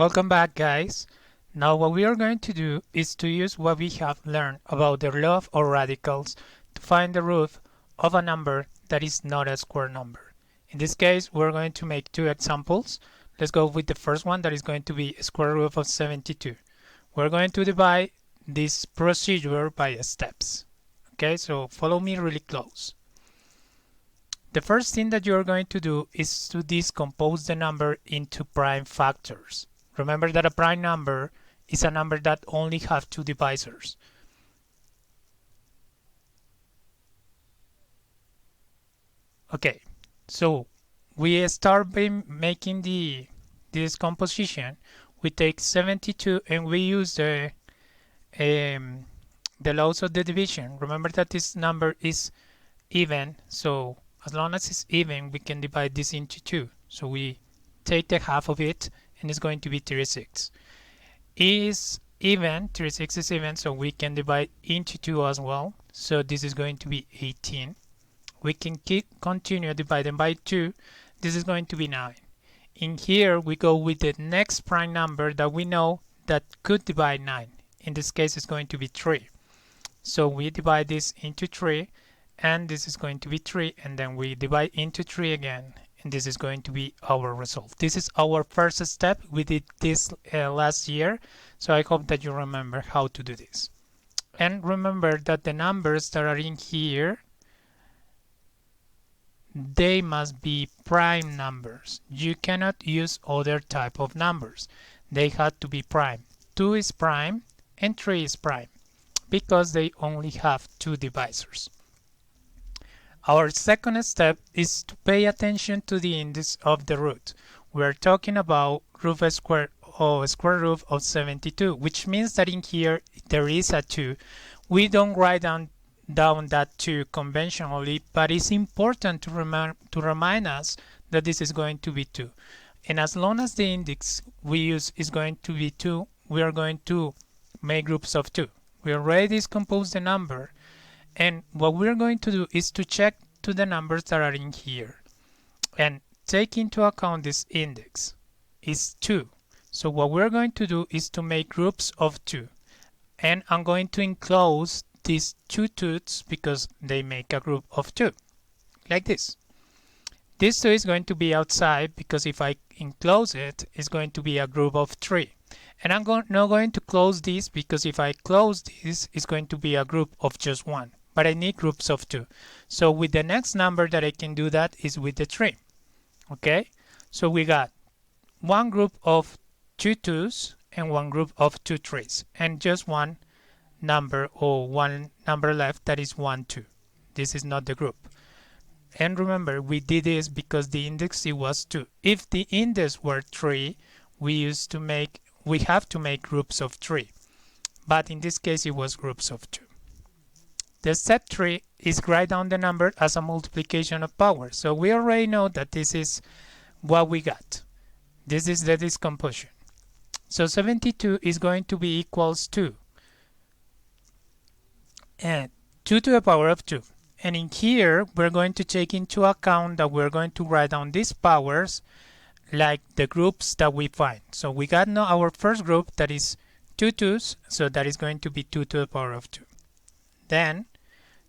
Welcome back, guys. Now what we are going to do is to use what we have learned about the law of radicals to find the root of a number that is not a square number. In this case, we're going to make two examples. Let's go with the first one, that is going to be a square root of 72. We're going to divide this procedure by steps. Okay, so follow me really close. The first thing that you're going to do is to decompose the number into prime factors. Remember that a prime number is a number that only has two divisors. Okay, so we start by making the decomposition. We take 72 and we use the laws of the division. Remember that this number is even, so as long as it's even, we can divide this into 2. So we take the half of it, and it's going to be 36. Is even, 36 is even, so we can divide into 2 as well. So this is going to be 18. We can continue dividing by 2. This is going to be 9. In here, we go with the next prime number that we know that could divide 9. In this case, it's going to be 3. So we divide this into 3, and this is going to be 3, and then we divide into 3 again, and this is going to be our result. This is our first step. We did this last year, so I hope that you remember how to do this. And remember that the numbers that are in here, they must be prime numbers. You cannot use other type of numbers. They have to be prime. 2 is prime and 3 is prime because they only have two divisors. Our second step is to pay attention to the index of the root. We're talking about square root of 72, which means that in here there is a 2. We don't write down that 2 conventionally, but it's important to remind us that this is going to be 2. And as long as the index we use is going to be 2, we are going to make groups of 2. We already decomposed the number, and what we're going to do is to check to the numbers that are in here and take into account this index is 2. So what we're going to do is to make groups of 2, and I'm going to enclose these two 2's because they make a group of 2 like this. This 2 is going to be outside because if I enclose it, it's going to be a group of 3. And I'm not going to close this because if I close this, it's going to be a group of just 1. But I need groups of 2. So with the next number that I can do that is with the 3. Okay? So we got one group of 2 2's and one group of 2 3's. And just one number or one number left, that is 1 2. This is not the group. And remember, we did this because the index it was 2. If the index were 3, we have to make groups of 3. But in this case, it was groups of 2. The step 3 is write down the number as a multiplication of power. So we already know that this is what we got. This is the decomposition. So 72 is going to be equals to and 2 to the power of 2. And in here, we're going to take into account that we're going to write down these powers like the groups that we find. So we got now our first group that is 2 2's, so that is going to be 2 to the power of 2. Then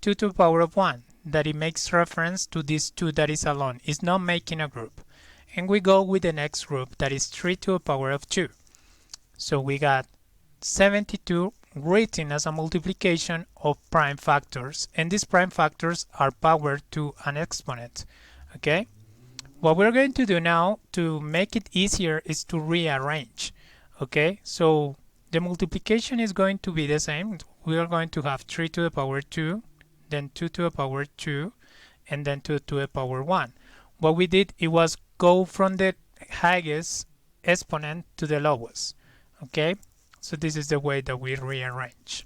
2 to the power of 1, that it makes reference to this 2 that is alone. It's not making a group. And we go with the next group that is 3 to the power of 2. So we got 72 written as a multiplication of prime factors, and these prime factors are powered to an exponent. Okay? What we're going to do now to make it easier is to rearrange. Okay? So the multiplication is going to be the same. We are going to have 3 to the power 2, then 2 to the power 2, and then 2 to the power 1. What we did, it was go from the highest exponent to the lowest. Okay? So this is the way that we rearrange.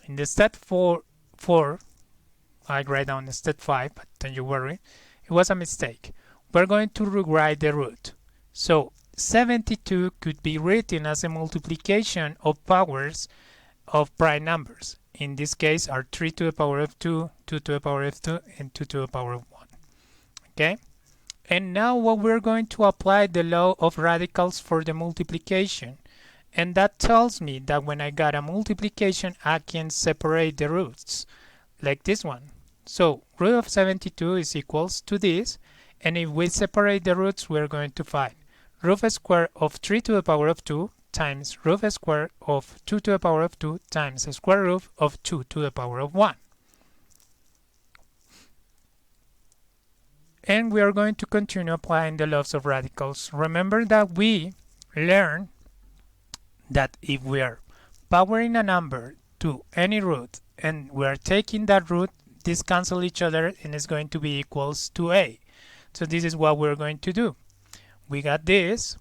In the step 4, I write down the step 5, but don't you worry, it was a mistake. We're going to rewrite the root. So 72 could be written as a multiplication of powers of prime numbers. In this case are 3 to the power of 2, 2 to the power of 2, and 2 to the power of 1. Okay? And now what we're going to apply the law of radicals for the multiplication. And that tells me that when I got a multiplication, I can separate the roots, like this one. So root of 72 is equals to this, and if we separate the roots, we're going to find root square of 3 to the power of 2 times root square of 2 to the power of 2 times the square root of 2 to the power of 1. And we are going to continue applying the laws of radicals. Remember that we learned that if we are powering a number to any root and we are taking that root, these cancel each other and it's going to be equals to a. So this is what we're going to do. We got this,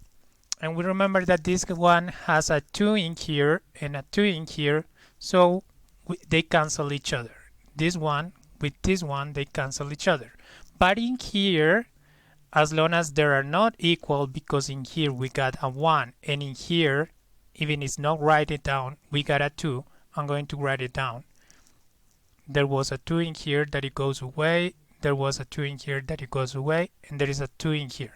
and we remember that this one has a 2 in here and a 2 in here, so they cancel each other. This one with this one, they cancel each other. But in here, as long as they are not equal, because in here we got a 1, and in here, even if it's not write it down, we got a 2. I'm going to write it down. There was a 2 in here that it goes away. There was a 2 in here that it goes away, and there is a 2 in here.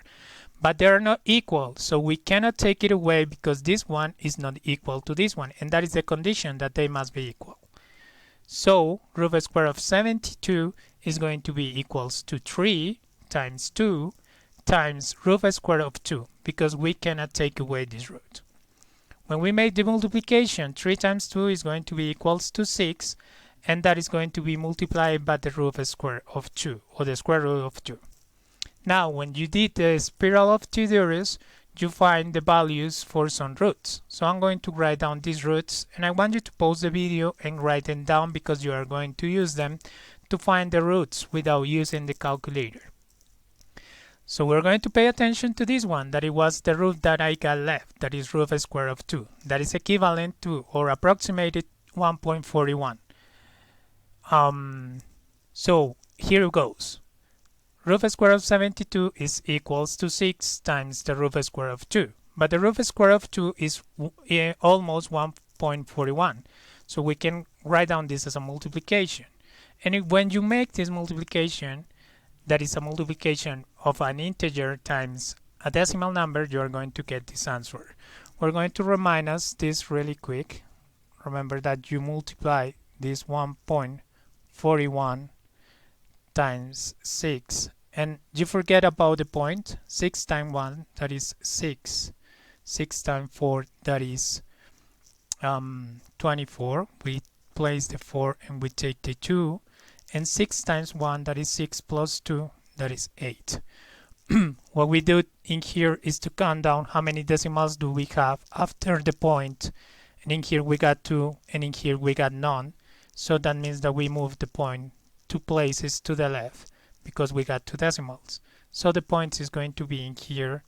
But they are not equal, so we cannot take it away because this one is not equal to this one, and that is the condition that they must be equal. So root square of 72 is going to be equals to 3 times 2 times root square of 2, because we cannot take away this root. When we make the multiplication, 3 times 2 is going to be equals to 6, and that is going to be multiplied by the root square of 2, or the square root of 2. Now, when you did the spiral of Theodorus, you find the values for some roots. So I'm going to write down these roots, and I want you to pause the video and write them down because you are going to use them to find the roots without using the calculator. So we're going to pay attention to this one, that it was the root that I got left, that is root square of 2. That is equivalent to, or approximated, 1.41. So here it goes. Root square of 72 is equals to 6 times the root square of 2. But the root square of 2 is almost 1.41. So we can write down this as a multiplication. And when you make this multiplication, that is a multiplication of an integer times a decimal number, you are going to get this answer. We're going to remind us this really quick. Remember that you multiply this 1.41 times 6, and you forget about the point. 6 times 1, that is 6. 6 times 4, that is 24. We place the 4 and we take the 2, and 6 times 1, that is 6 plus 2, that is 8. What we do in here is to count down how many decimals do we have after the point, and in here we got 2, and in here we got none. So that means that we move the point 2 places to the left because we got 2 decimals. So the point is going to be in here,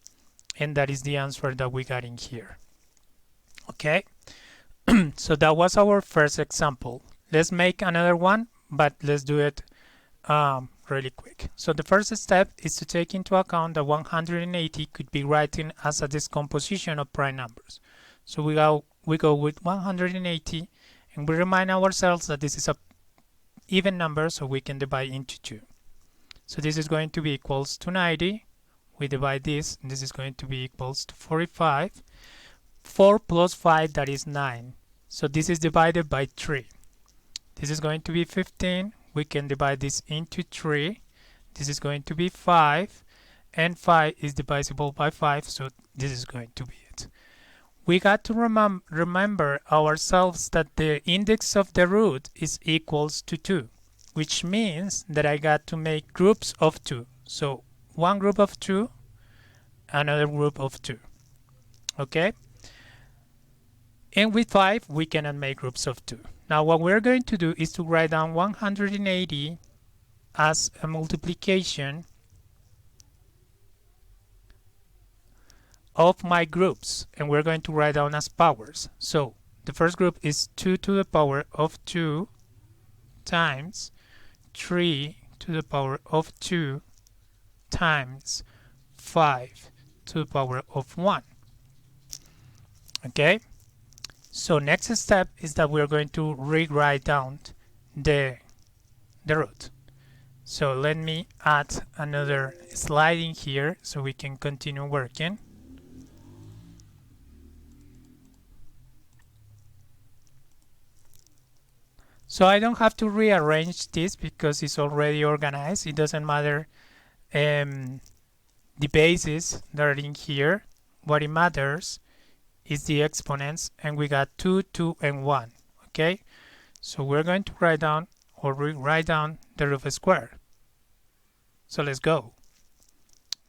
and that is the answer that we got in here. Okay, so that was our first example. Let's make another one, but let's do it really quick. So the first step is to take into account that 180 could be written as a decomposition of prime numbers. So we go with 180, and we remind ourselves that this is a even number, so we can divide into 2. So this is going to be equals to 90. We divide this, and this is going to be equals to 45. 4 plus 5, that is 9. So this is divided by 3. This is going to be 15. We can divide this into 3. This is going to be 5. And 5 is divisible by 5, so this is going to be it. We got to remember ourselves that the index of the root is equals to 2, which means that I got to make groups of 2. So one group of 2, another group of 2. Okay? And with 5, we cannot make groups of 2. Now what we're going to do is to write down 180 as a multiplication of my groups, and we're going to write down as powers. So the first group is 2 to the power of 2 times 3 to the power of 2 times 5 to the power of 1. Okay, so next step is that we're going to rewrite down the root. So let me add another slide in here so we can continue working. So I don't have to rearrange this because it's already organized. It doesn't matter the bases that are in here. What it matters is the exponents, and we got 2, 2, and 1. Okay, so we're going to write down or rewrite down the root square. So let's go.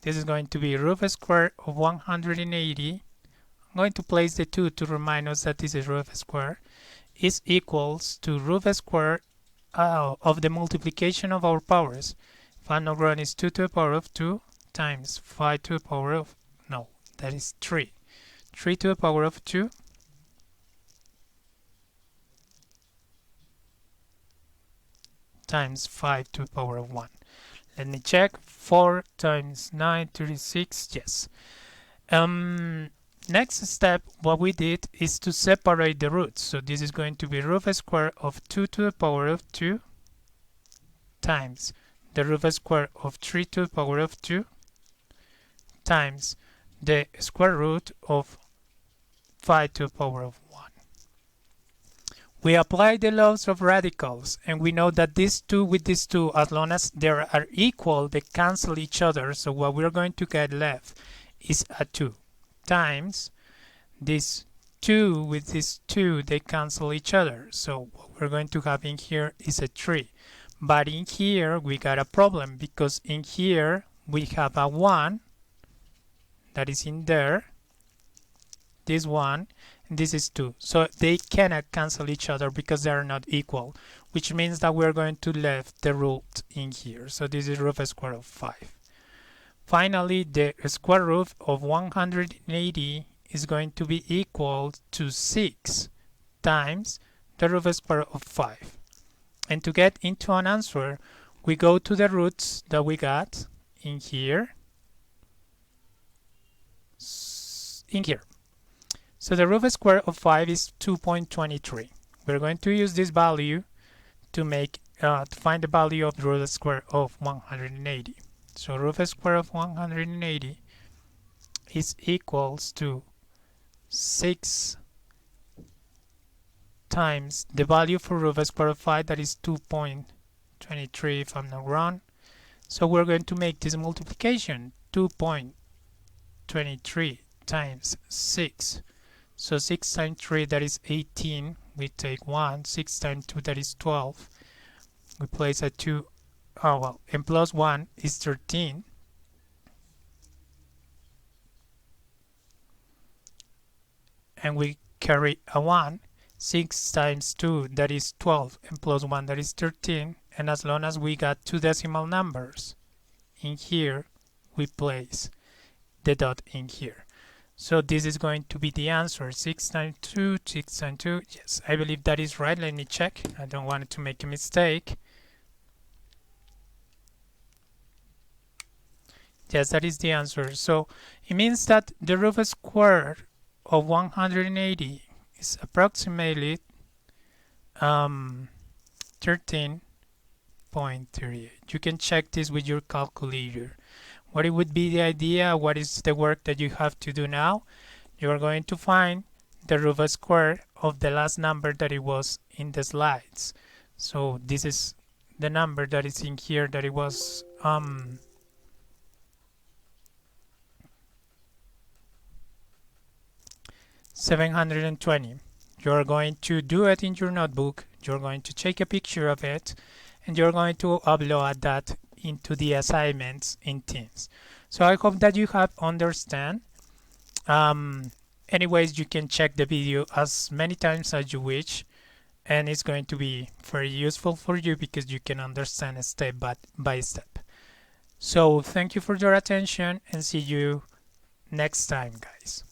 This is going to be root square of 180. I'm going to place the 2 to remind us that this is root square. Is equals to root square of the multiplication of our powers. If I'm not wrong, it's 2 to the power of 2 times 5 to the power of, no, that is 3. 3 to the power of 2 times 5 to the power of 1. Let me check. 4 times 9, 36, yes. Next step, what we did is to separate the roots. So this is going to be root square of 2 to the power of 2 times the root square of 3 to the power of 2 times the square root of 5 to the power of 1. We apply the laws of radicals, and we know that these two with these two, as long as they are equal, they cancel each other. So what we're going to get left is a 2 times this 2 with this 2, they cancel each other. So what we're going to have in here is a 3. But in here we got a problem, because in here we have a 1 that is in there, this 1, and this is 2. So they cannot cancel each other because they are not equal, which means that we're going to leave the root in here. So this is root square of 5. Finally, the square root of 180 is going to be equal to 6 times the root square of 5. And to get into an answer, we go to the roots that we got in here. So the root square of 5 is 2.23. We're going to use this value to make to find the value of the root square of 180. So root square of 180 is equals to 6 times the value for root square of 5, that is 2.23 if I'm not wrong. So we're going to make this multiplication, 2.23 times 6. So 6 times 3, that is 18. We take 1. 6 times 2, that is 12. We place a 2. Oh well, and plus 1 is 13. And we carry a 1. 6 times 2, that is 12, and plus 1, that is 13. And as long as we got two decimal numbers in here, we place the dot in here. So this is going to be the answer. 6 times 2, 6 times 2. Yes, I believe that is right. Let me check. I don't want to make a mistake. Yes, that is the answer. So it means that the root square of 180 is approximately 13.38. You can check this with your calculator. What it would be the idea, what is the work that you have to do now? You are going to find the root square of the last number that it was in the slides. So this is the number that is in here, that it was 720. You're going to do it in your notebook. You're going to take a picture of it, and you're going to upload that into the assignments in Teams. So I hope that you have understand. Anyways, you can check the video as many times as you wish, and it's going to be very useful for you because you can understand step by step. So thank you for your attention, and see you next time, guys.